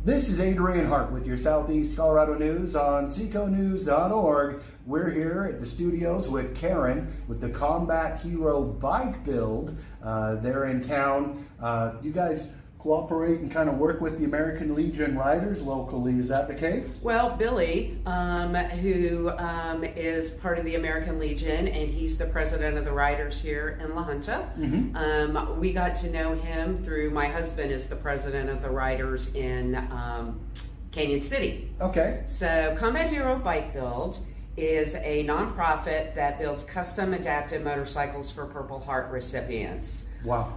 This is Adrian Hart with your Southeast Colorado News on SECOnews.org. We're here at the studios with Karen with the Combat Hero bike build. They're in town. You guys cooperate and kind of work with the American Legion riders locally. Is that the case? Well, Billy, who is part of the American Legion, and he's the president of the riders here in La Junta. Mm-hmm. We got to know him through my husband is the president of the riders in Canyon City. Okay. So Combat Hero Bike Build is a nonprofit that builds custom adapted motorcycles for Purple Heart recipients. Wow.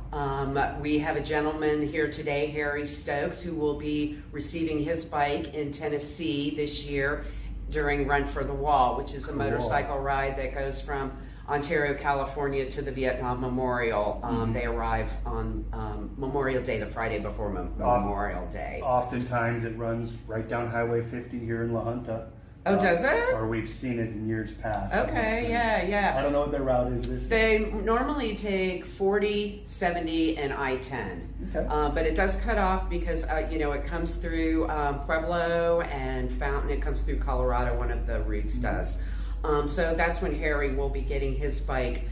We have a gentleman here today, Harry Stokes, who will be receiving his bike in Tennessee this year during Run for the Wall, which is a motorcycle ride that goes from Ontario, California to the Vietnam Memorial. They arrive on Memorial Day, the Friday before Memorial Day. Oftentimes it runs right down Highway 50 here in La Junta. Oh, does it? Or we've seen it in years past. Okay, yeah. I don't know what their route is this They normally take 40, 70, and I-10. Okay. But it does cut off because, it comes through Pueblo and Fountain. It comes through Colorado, one of the routes does. So that's when Harry will be getting his bike.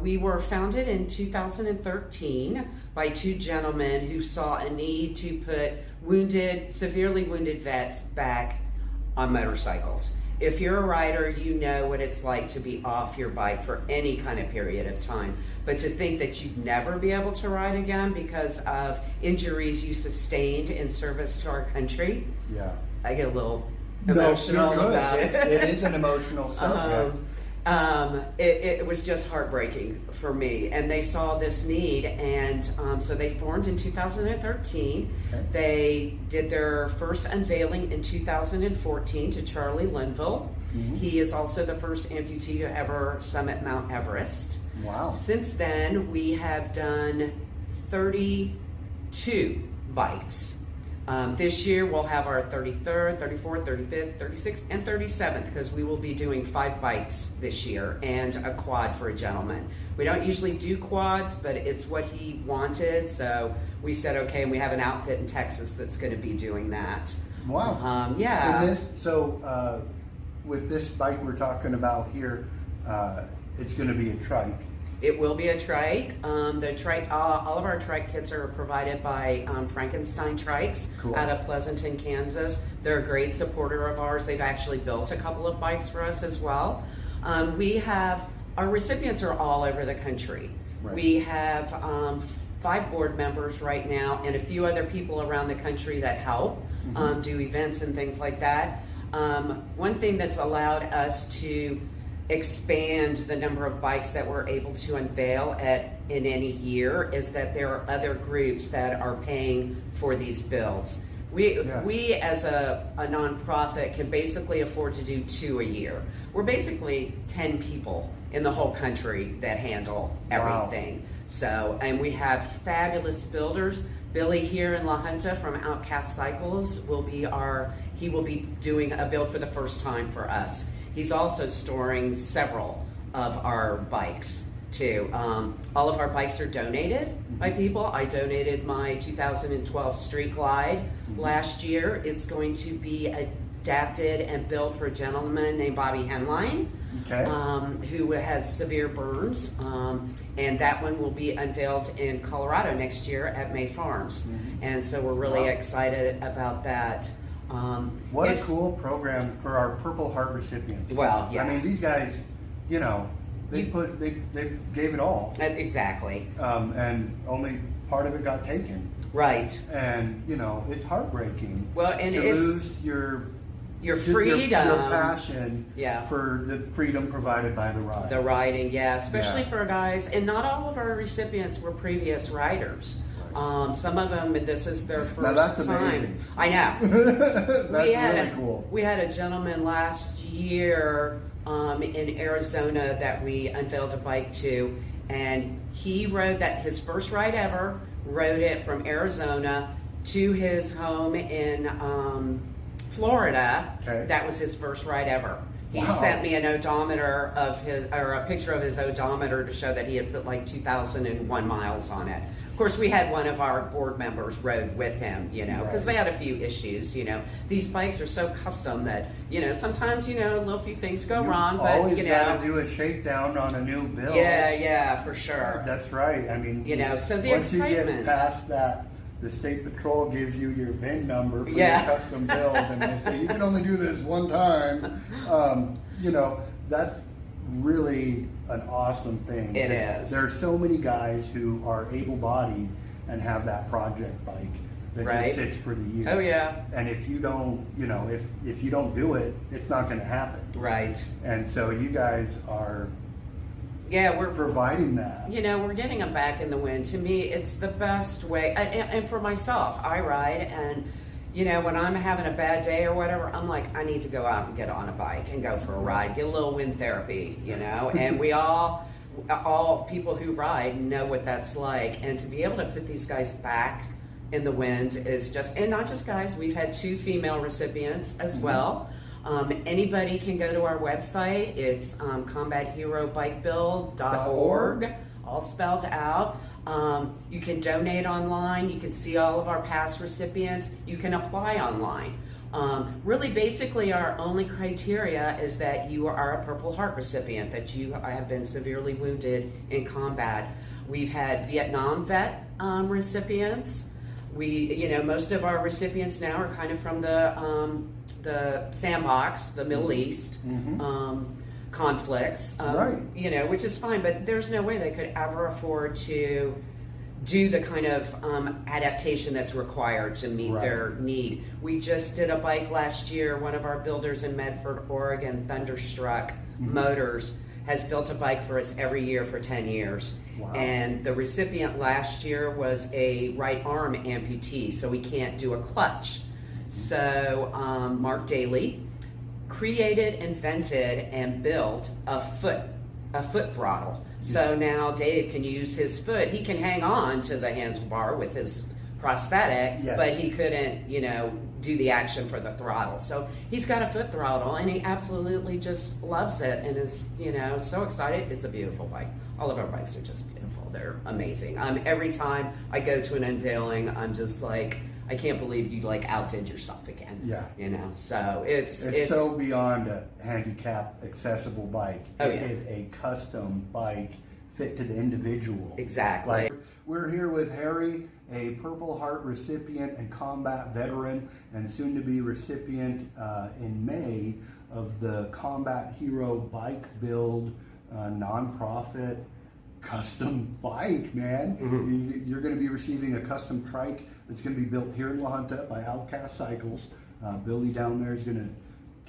We were founded in 2013 by two gentlemen who saw a need to put severely wounded vets back on motorcycles. If you're a rider, you know what it's like to be off your bike for any kind of period of time. But to think that you'd never be able to ride again because of injuries you sustained in service to our country, Yeah. I get a little emotional about it. It is an emotional subject. It was just heartbreaking for me, and they saw this need, and so they formed in 2013. Okay. They did their first unveiling in 2014 to Charlie Linville. Mm-hmm. He is also the first amputee to ever summit Mount Everest. Wow. Since then, we have done 32 bikes. This year we'll have our 33rd, 34th, 35th, 36th, and 37th because we will be doing 5 bikes this year and a quad for a gentleman. We don't usually do quads, but it's what he wanted, so we said okay, and we have an outfit in Texas that's going to be doing that. Wow. Yeah. And with this bike we're talking about here, it's going to be a Trike. It will be a Trike. The Trike, all of our Trike kits are provided by Frankenstein Trikes out of Pleasanton, Kansas. They're a great supporter of ours. They've actually built a couple of bikes for us as well. Our recipients are all over the country. Right. We have 5 board members right now and a few other people around the country that help do events and things like that. One thing that's allowed us to expand the number of bikes that we're able to unveil in any year is that there are other groups that are paying for these builds. We as a nonprofit can basically afford to do 2 a year. We're basically 10 people in the whole country that handle everything. Wow. So, and we have fabulous builders. Billy here in La Junta from Outcast Cycles will be doing a build for the first time for us. He's also storing several of our bikes too. All of our bikes are donated by people. I donated my 2012 Street Glide last year. It's going to be adapted and built for a gentleman named Bobby Henline, who has severe burns. And that one will be unveiled in Colorado next year at May Farms. And so we're really excited about that. What a cool program for our Purple Heart recipients. Well, yeah. I mean, these guys, they gave it all. Exactly. And only part of it got taken. Right. And, it's heartbreaking. Well, and to lose your freedom, your passion for the freedom provided by the ride. The riding, especially for guys. And not all of our recipients were previous riders. Some of them, this is their first now that's time. Amazing. I know. That's really cool. We had a gentleman last year in Arizona that we unveiled a bike to, and he rode that his first ride ever, rode it from Arizona to his home in Florida. Okay. That was his first ride ever. He sent me an odometer of a picture of his odometer to show that he had put like 2,001 miles on it. Of course, we had one of our board members rode with him, because they had a few issues. These bikes are so custom that sometimes a little few things go wrong, but always gotta do a shakedown on a new build. Yeah, for sure. That's right. I mean, so the once excitement. you get past that, the state patrol gives you your VIN number for your custom build, and they say you can only do this one time. That's really an awesome thing. It is. There are so many guys who are able-bodied and have that project bike that just sits for the years. Oh yeah. And if you don't, if you don't do it, it's not going to happen. Right. And so you guys are. Yeah, we're providing that. We're getting them back in the wind. To me, it's the best way. And for myself, I ride, and when I'm having a bad day or whatever, I'm like, I need to go out and get on a bike and go for a ride, get a little wind therapy, And we all people who ride know what that's like. And to be able to put these guys back in the wind is just, and not just guys. We've had 2 female recipients as well. Anybody can go to our website. It's combatheroBikeBuild.org, all spelled out. You can donate online. You can see all of our past recipients. You can apply online. Really, basically, our only criteria is that you are a Purple Heart recipient, that you have been severely wounded in combat. We've had Vietnam vet recipients. Most of our recipients now are kind of from the sandbox, the Middle East conflicts, which is fine, but there's no way they could ever afford to do the kind of adaptation that's required to meet their need. We just did a bike last year. One of our builders in Medford, Oregon, Thunderstruck Motors, has built a bike for us every year for 10 years. Wow. And the recipient last year was a right arm amputee, so he can't do a clutch. So Mark Daly created, invented, and built a foot throttle. So now Dave can use his foot. He can hang on to the handlebar with his prosthetic, but he couldn't, do the action for the throttle. So he's got a foot throttle, and he absolutely just loves it and is, so excited. It's a beautiful bike. All of our bikes are just beautiful. They're amazing. Every time I go to an unveiling, I'm just like, I can't believe you outdid yourself again. Yeah. So it's so beyond a handicap accessible bike. It is a custom bike fit to the individual. Exactly. We're here with Harry, a Purple Heart recipient and combat veteran, and soon to be recipient in May of the Combat Hero Bike Build nonprofit custom bike, man. You're going to be receiving a custom trike that's going to be built here in La Junta by Outcast Cycles. Billy down there is going to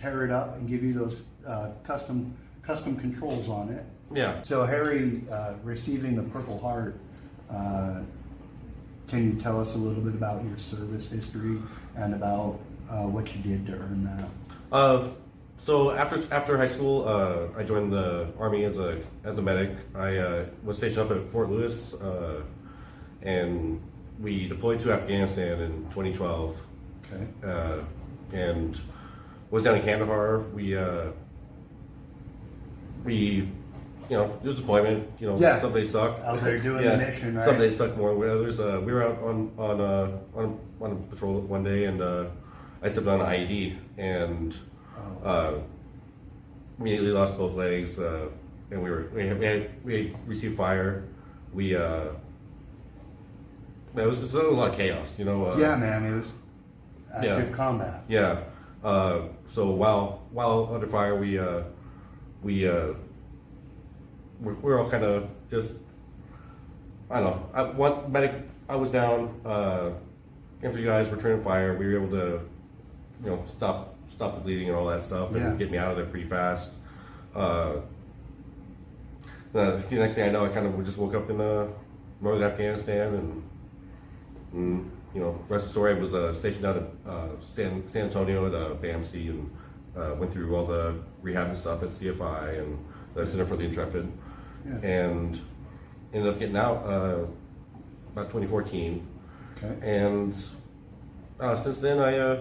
tear it up and give you those custom controls on it. Yeah. So Harry, receiving the Purple Heart, can you tell us a little bit about your service history and about what you did to earn that? So after high school, I joined the Army as a medic. I was stationed up at Fort Lewis, and we deployed to Afghanistan in 2012. Okay. And was down in Kandahar. We it was deployment. Some days sucked. Out there doing the mission, right? Some days sucked more. Others, we were out on patrol one day, and I stepped on an IED and immediately lost both legs. And we received fire. It was just a lot of chaos, yeah, man, it was active combat. Yeah. So while under fire, we're all kind of just, I don't know. I was down. Infantry guys were turning fire. We were able to, stop the bleeding and all that stuff, and get me out of there pretty fast. The next thing I know, I kind of just woke up in northern Afghanistan, and the rest of the story, I was stationed out at San Antonio at BAMC, and went through all the rehab and stuff at CFI and the Center for the Intrepid, and ended up getting out about 2014. Okay. And since then, I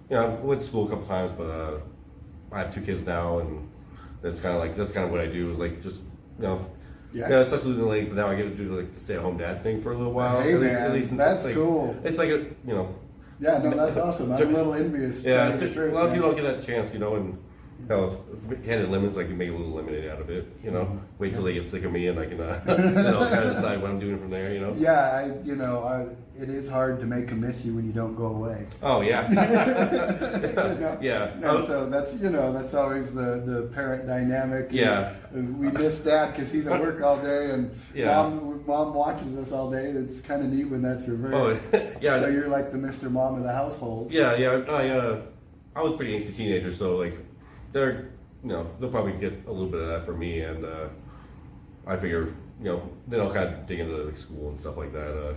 went to school a couple times, but I have 2 kids now, and that's kind of what I do is just Yeah, it sucks losing the leg, but now I get to do like the stay-at-home dad thing for a little while. Hey, man, that's like, cool. It's like Yeah, no, that's awesome. I'm a little envious. Yeah, a lot of people don't get that chance, and if handed lemons, I can make a little lemonade out of it. Wait till they get sick of me, and I can then I'll kind of decide what I'm doing from there. Yeah, it is hard to make them miss you when you don't go away. Oh yeah, yeah. And so that's always the parent dynamic. Yeah, we miss Dad because he's at work all day, and mom watches us all day. It's kind of neat when that's reversed. Oh yeah. So you're like the Mr. Mom of the household. Yeah. I was a pretty angsty teenager, so like they'll probably get a little bit of that from me, and I figure then I'll kind of dig into like school and stuff like that.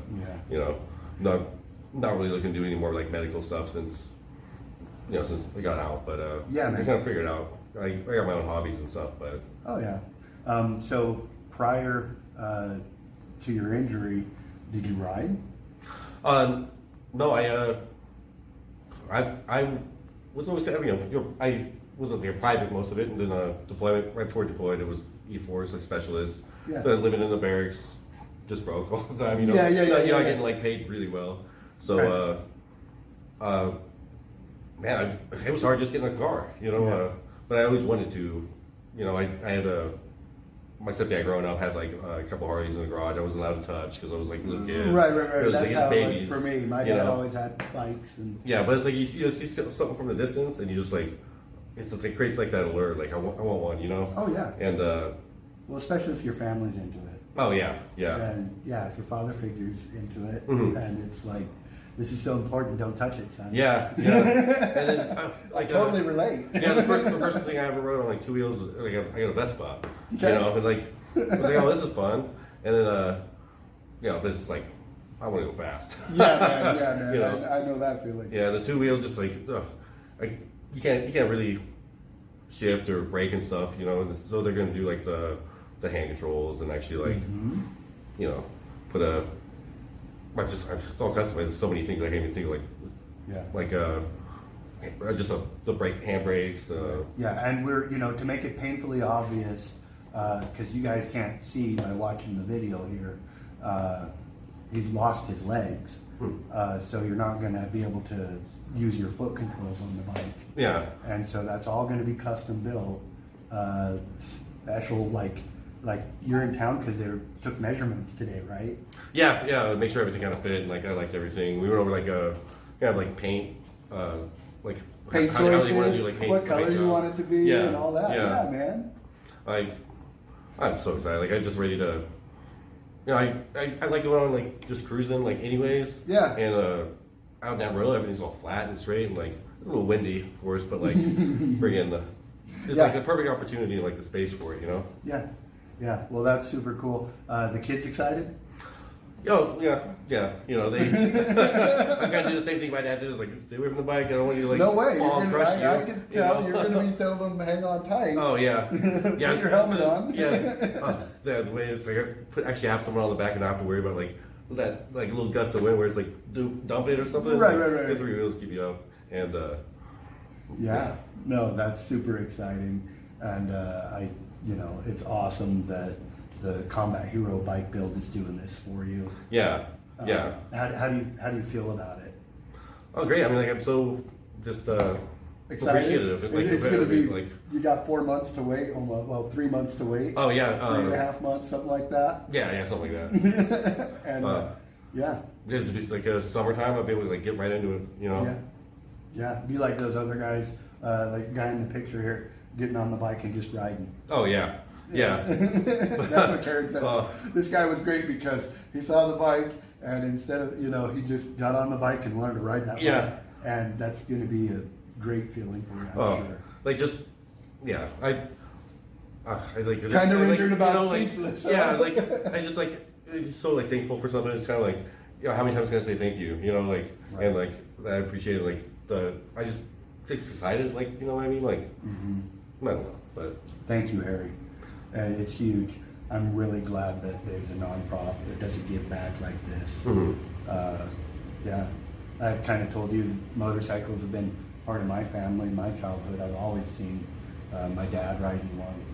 Not really looking to do any more like medical stuff since I got out, but I kind of figured it out. I got my own hobbies and stuff, but so prior to your injury, did you ride? No, I was always I was like a private most of it, and then deployment right before deployed, it was E4s like specialist. Yeah. But living in the barracks, just broke all the time. Yeah. Getting like paid really well. So, man, it was hard just getting a car. But I always wanted to. I had my stepdad growing up had like a couple Harleys in the garage. I wasn't allowed to touch because I was like a little kid. Right. It was That's like how babies, it was for me. My dad always had bikes and. Yeah, but it's like you see something from the distance, and you just like it creates like that alert. Like I want one. Oh yeah. And well, especially if your family's into it. Oh yeah. And if your father figure's into it, mm-hmm. and it's like, this is so important, don't touch it, son. Yeah. And then, I totally relate. Yeah, the first thing I ever rode on like two wheels was like I got a Vespa. Okay. And like I was like, oh, this is fun. And then but it's like I want to go fast. Yeah, man. I know that feeling. Yeah, the two wheels just like you can't really shift or brake and stuff. So they're gonna do like the hand controls and actually like put a. It's all customized. There's so many things I can't even think of, like just the brake, hand brakes. And we're to make it painfully obvious because you guys can't see by watching the video here. He's lost his legs, so you're not going to be able to use your foot controls on the bike. Yeah, and so that's all going to be custom built, special like you're in town because they took measurements today, right? Yeah. Make sure everything kind of fit. And like I liked everything. We went over like paint, like paint how choices, they want to do, like paint, what color you want it to be, and all that. Yeah, man. I'm so excited. Like I'm just ready to. I like going on like just cruising like anyways. Yeah. And out in that road, everything's all flat and straight and like a little windy, of course, but like friggin' it's like the perfect opportunity, like the space for it, Yeah, well, that's super cool. The kids excited? Oh, yeah. They. I'm gonna do the same thing my dad did. Is like, stay away from the bike. I don't want you to like. No way. Fall and crush you. I can tell you're gonna be telling them hang on tight. Oh yeah. Put your helmet on. The way it's like actually have someone on the back and not have to worry about like that like a little gust of wind where it's like dump it or something. Right. The three wheels keep you up and. No, that's super exciting, and it's awesome that the Combat Hero bike build is doing this for you. Yeah. How do you feel about it? Oh, great! I mean, like I'm so just excited. Appreciative. It's going to be like you got 4 months to wait. Well, 3 months to wait. Oh yeah, 3.5 months, something like that. Yeah, something like that. And it'd be like a summertime. I'd be able to like get right into it. Yeah. Be like those other guys, like the guy in the picture here, getting on the bike and just riding. Oh yeah. That's what Karen said. This guy was great because he saw the bike and instead of he just got on the bike and wanted to ride that bike. And that's going to be a great feeling for you, I'm sure. Like just I like kind of rendered about speechless. Like I just like just so like thankful for something. It's kind of like how many times can I say thank you? Right. And like I appreciate it. Like I just excited. Like what I mean. Like I don't know, but thank you, Harry. It's huge. I'm really glad that there's a nonprofit that doesn't give back like this. I've kind of told you motorcycles have been part of my family, my childhood. I've always seen my dad riding one,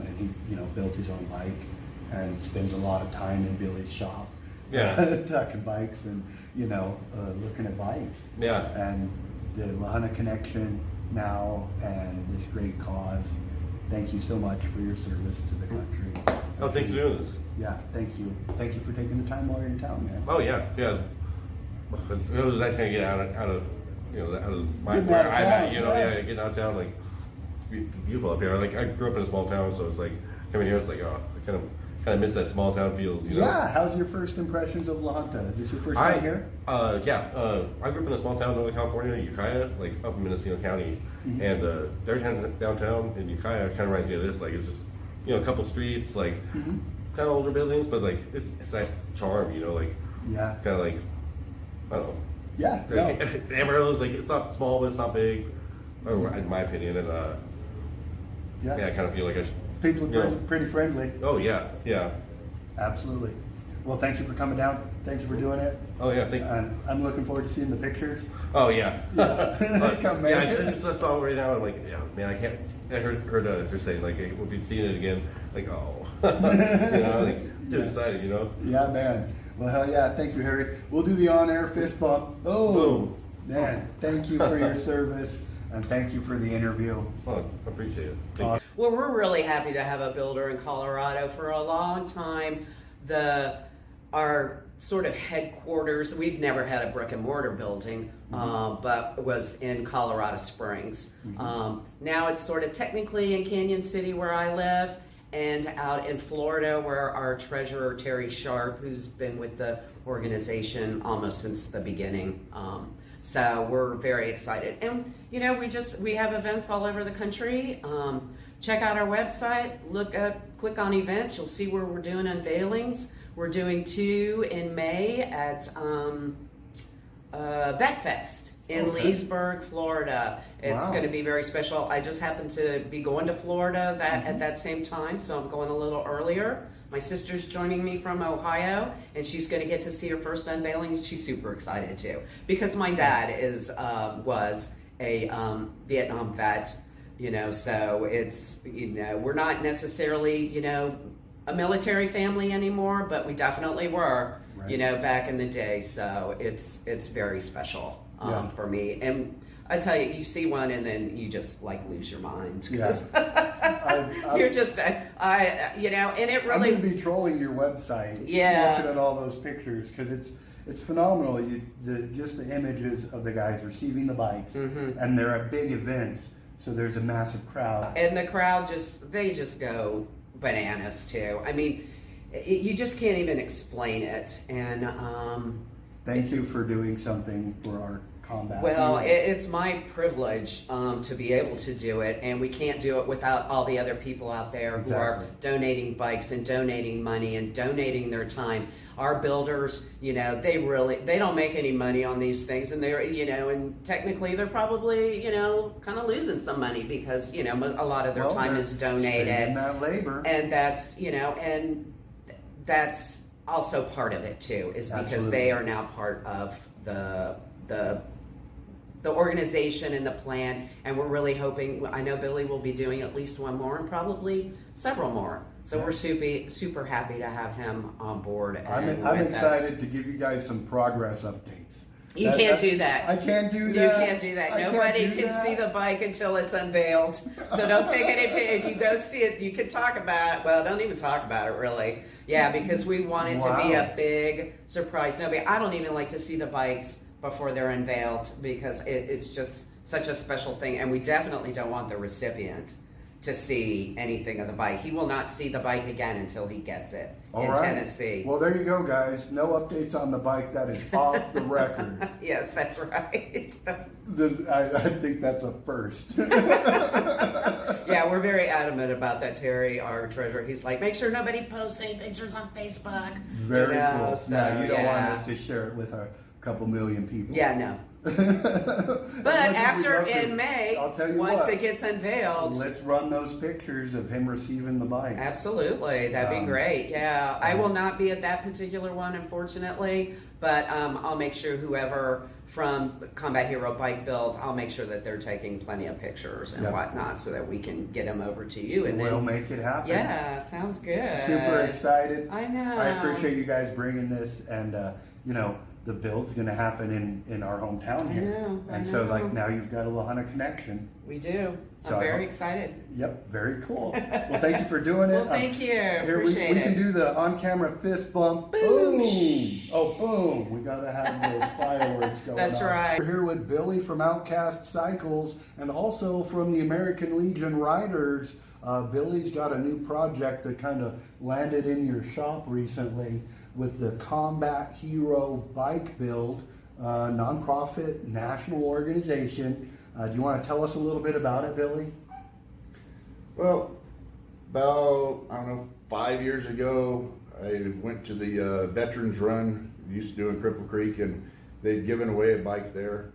and he built his own bike. and spends a lot of time in Billy's shop. Yeah. Talking bikes and, looking at bikes. Yeah. And the Lahana connection now and this great cause. Thank you so much for your service to the country. Oh, thanks for doing this. Yeah, thank you. Thank you for taking the time while you're in town, man. Oh yeah. It was nice to get out of my Getting where out of I'm town, at. yeah. Getting out of town, like beautiful up here. Like I grew up in a small town, so it's like coming here. It's like I kind of miss that small town feels. Yeah. How's your first impressions of La Junta? Is this your first time here? Yeah. I grew up in a small town in Northern California, Ukiah, like up in Mendocino County, and their downtown in Ukiah kind of reminds me of this. Like it's just a couple streets, like kind of older buildings, but like it's that charm, Yeah. kind of like I don't know. Yeah. No. Amarillo's like it's not small, but it's not big, in my opinion, and I kind of feel like I should. People are pretty friendly. Oh yeah, yeah. Absolutely. Well, thank you for coming down. Thank you for doing it. Oh yeah, thank you. And I'm looking forward to seeing the pictures. Oh yeah. Come, man. Yeah, I saw it right now. I'm like, yeah, man, I can't. I heard her saying like, hey, we'll be seeing it again. Like, oh, like too excited, Yeah, man. Well, hell yeah. Thank you, Harry. We'll do the on-air fist bump. Oh, boom. Man. Thank you for your service. And thank you for the interview. Oh, I appreciate it. Thank you. Well, we're really happy to have a builder in Colorado. For a long time, our sort of headquarters, we've never had a brick and mortar building, but was in Colorado Springs. Now it's sort of technically in Canyon City where I live, and out in Florida where our treasurer, Terry Sharp, who's been with the organization almost since the beginning. So we're very excited. And, we have events all over the country. Check out our website, click on events. You'll see where we're doing unveilings. We're doing 2 in May at VetFest in Leesburg, Florida. It's going to be very special. I just happen to be going to Florida at that same time, so I'm going a little earlier. My sister's joining me from Ohio, and she's going to get to see her first unveiling. She's super excited too, because my dad was a Vietnam vet, so it's, we're not necessarily, a military family anymore, but we definitely were, back in the day. So it's very special for me. And I tell you, you see one and then you just like lose your mind. Yeah. You're just, and it really. I'm going to be trolling your website. Yeah. Looking at all those pictures because it's phenomenal. Just the images of the guys receiving the bikes, and they're at big events, so there's a massive crowd. And the crowd they just go bananas too. I mean, you just can't even explain it. And thank you for doing something for our combat. Well, it's my privilege to be able to do it, and we can't do it without all the other people out there who are donating bikes and donating money and donating their time. Our builders, they don't make any money on these things, and they're, and technically they're probably, kind of losing some money because, a lot of their time is donated. That labor. And that's, and that's also part of it too, is because they are now part of the organization and the plan, and we're really hoping. I know Billy will be doing at least one more and probably several more. So we're super happy to have him on board. I'm excited to give you guys some progress updates. You can't do that. I can't do that. You can't do that. Nobody can see the bike until it's unveiled. So don't take any. If you go see it, you can talk about it. Well, don't even talk about it, really. Yeah, because we want it to be a big surprise. I don't even like to see the bikes before they're unveiled because it's just such a special thing. And we definitely don't want the recipient to see anything of the bike. He will not see the bike again until he gets it in Tennessee. Well, there you go, guys. No updates on the bike. That is off the record. Yes, that's right. I think that's a first. Yeah, we're very adamant about that, Terry, our treasurer. He's like, make sure nobody posts any pictures on Facebook. Very cool. So, no, you don't want us to share it with our couple million people. Yeah, no. But after in May, I'll tell you once it gets unveiled, let's run those pictures of him receiving the bike. Absolutely, that'd be great. Yeah, I will not be at that particular one, unfortunately, but I'll make sure whoever from Combat Hero Bike Build, I'll make sure that they're taking plenty of pictures and whatnot, so that we can get them over to you. And we'll make it happen. Yeah, sounds good. Super excited. I know. I appreciate you guys bringing this, and you know, the build's going to happen in our hometown here. I know. So like now you've got a Lahana connection. We do. So I'm very excited. Yep, very cool. Well, thank you for doing it. Well, thank you. Here Appreciate we it. can do the on-camera fist bump. Boom. Oh, boom. We got to have those fireworks going That's off. right. We're here with Billy from Outcast Cycles and also from the American Legion Riders. Billy's got a new project that kind of landed in your shop recently with the Combat Hero Bike Build, nonprofit national organization. Do you want to tell us a little bit about it, Billy? Well, about, I don't know, 5 years ago, I went to the Veterans Run, used to do in Cripple Creek, and they'd given away a bike there.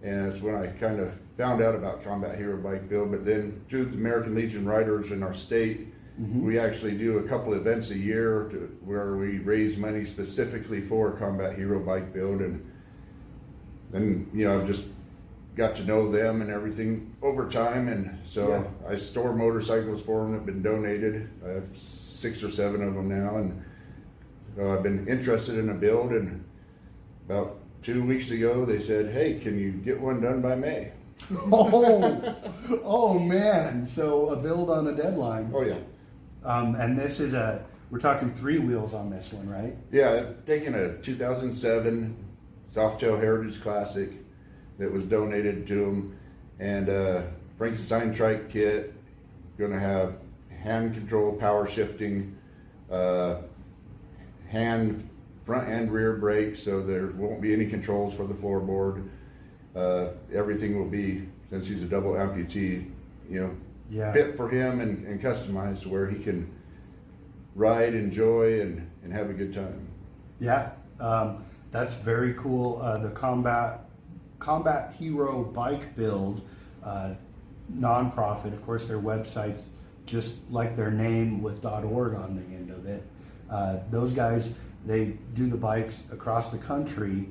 And that's when I kind of found out about Combat Hero Bike Build. But then through the American Legion Riders in our state, we actually do a couple events a year where we raise money specifically for Combat Hero Bike Build. And then, you know, I've just got to know them and everything over time. And so I store motorcycles for them that have been donated. I have 6 or 7 of them now. And so I've been interested in a build. And about 2 weeks ago, they said, hey, can you get one done by May? Oh man. So a build on a deadline. Oh, yeah. And this is we're talking 3 wheels on this one, right? Yeah, taking a 2007 Softail Heritage Classic that was donated to them, and Frankenstein Trike kit, going to have hand control, power shifting, hand front and rear brakes, so there won't be any controls for the floorboard. Everything will be, since he's a double amputee, you know, fit for him and customized to where he can ride, enjoy, and have a good time. Yeah, that's very cool. The Combat Hero Bike Build nonprofit, of course, their website's just like their name with .org on the end of it. Those guys, they do the bikes across the country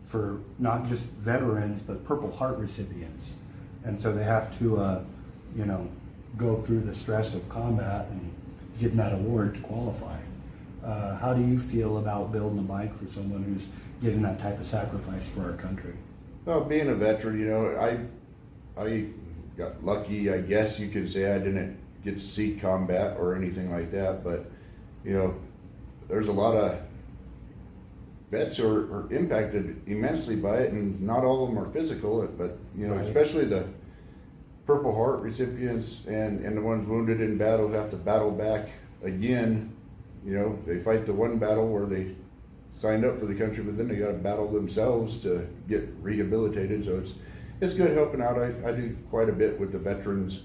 for not just veterans, but Purple Heart recipients. And so they have to, you know, go through the stress of combat and getting that award to qualify. How do you feel about building a bike for someone who's given that type of sacrifice for our country? Well, being a veteran, you know, I got lucky, I guess you could say. I didn't get to see combat or anything like that, but, you know, there's a lot of vets who are impacted immensely by it, and not all of them are physical, but, you know, especially the Purple Heart recipients and the ones wounded in battle who have to battle back again. You know, they fight the one battle where they signed up for the country, but then they got to battle themselves to get rehabilitated. So it's good helping out. I do quite a bit with the veterans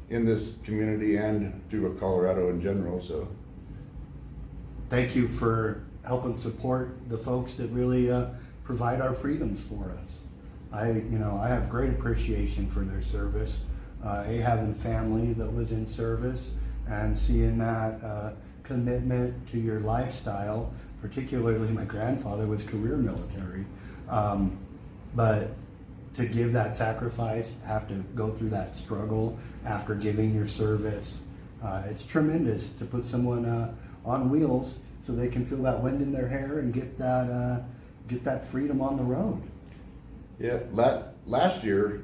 in this community and through Colorado in general. So thank you for helping support the folks that really provide our freedoms for us. I have great appreciation for their service. Having family that was in service and seeing that commitment to your lifestyle, particularly my grandfather was career military, but to give that sacrifice, have to go through that struggle after giving your service, it's tremendous to put someone on wheels so they can feel that wind in their hair and get that freedom on the road. Yeah, last year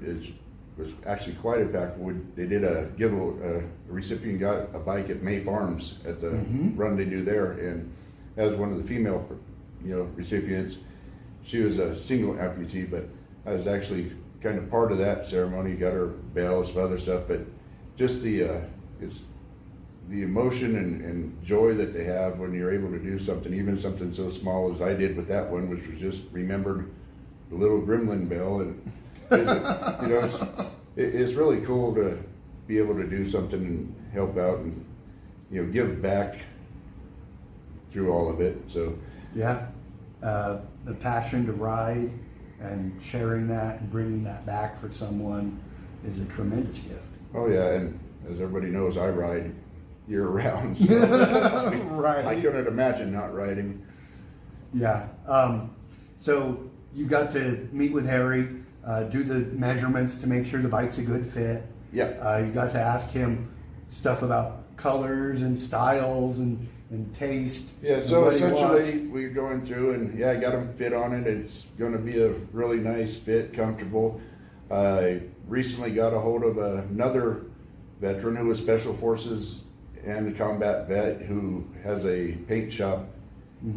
was actually quite impactful. They did a recipient got a bike at May Farms at the run they do there, and as one of the female, you know, recipients, she was a single amputee, but I was actually kind of part of that ceremony. Got her bell, some other stuff, but just the emotion and joy that they have when you're able to do something, even something so small as I did with that one, which was just remembered the little gremlin bell, and you know, it's really cool to be able to do something and help out and, you know, give back through all of it. So yeah, the passion to ride and sharing that and bringing that back for someone is a tremendous gift. Oh yeah, and as everybody knows, I ride year round. So Right. I couldn't imagine not riding. Yeah. So you got to meet with Harry, do the measurements to make sure the bike's a good fit. Yeah. You got to ask him stuff about colors and styles and taste. Yeah, and so what he essentially wants. we're going through and I got him fit on it. It's going to be a really nice fit, comfortable. I recently got a hold of another veteran who was Special Forces and a combat vet who has a paint shop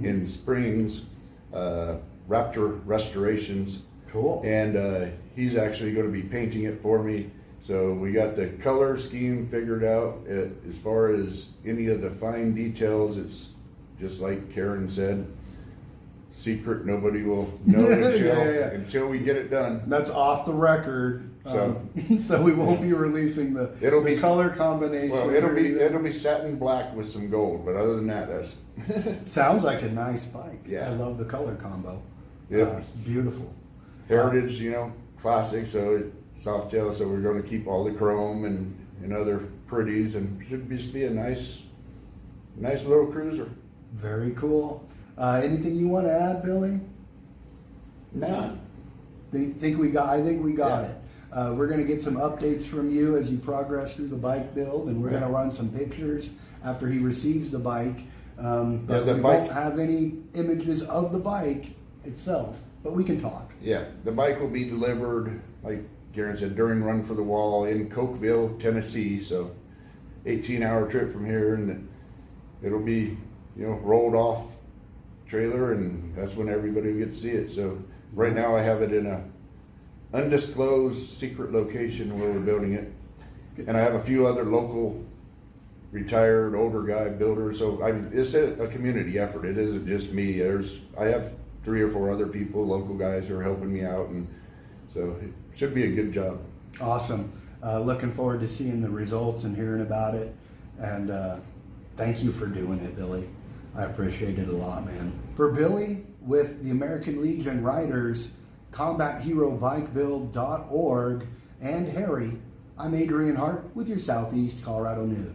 in Springs, Raptor Restorations. Cool. And he's actually going to be painting it for me. So we got the color scheme figured out. As far as any of the fine details, it's just like Karen said, secret. Nobody will know until we get it done. That's off the record. So we won't be releasing the color combination. Well, it'll be satin black with some gold, but other than that, that's sounds like a nice bike. Yeah. I love the color combo. Yep. It's beautiful. heritage, classic. So soft tail. So we're going to keep all the chrome and other pretties, and should just be a nice little cruiser. Very cool. Anything you want to add, Billy? Nah. I think we got Yeah. it. We're going to get some updates from you as you progress through the bike build, and we're going to run some pictures after he receives the bike. But we won't have any images of the bike itself, but we can talk. Yeah, the bike will be delivered, like Garen said, during Run for the Wall in Cokeville, Tennessee. So 18-hour trip from here, and it'll be, rolled off trailer, and that's when everybody will get to see it. So right now I have it in a undisclosed secret location where we're building it. And I have a few other local retired older guy builders. So it's a community effort. It isn't just me. I have 3 or 4 other people, local guys, who are helping me out, and so it should be a good job. Awesome. Looking forward to seeing the results and hearing about it. And thank you for doing it, Billy. I appreciate it a lot, man. For Billy with the American Legion Riders, CombatHeroBikeBuild.org, and Harry, I'm Adrian Hart with your Southeast Colorado News.